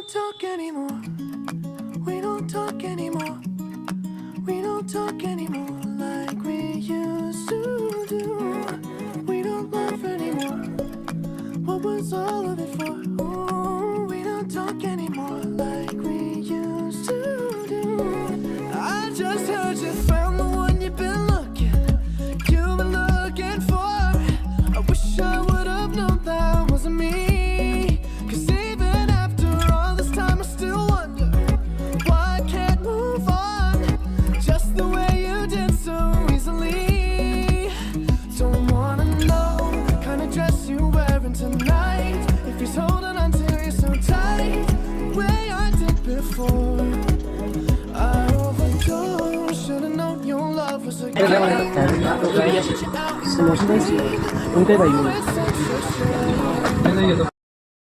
don't talk anymore. We don't talk anymore. We don't talk anymore like we used to do. We don't laugh anymore. What was all of it for? Ooh, we don't talk anymore like we used to do. I just heard you found the one you've been looking for. I wish I would have known that wasn't me. 'Cause even after all this time I still wonder why I can't move on just the way you did so easily. Don't wanna know the kind of dress you're wearing tonight, if he's holding on to you so tight the way I did before. I overdosed, should've known your love was a Se los ves, nunca hay uno.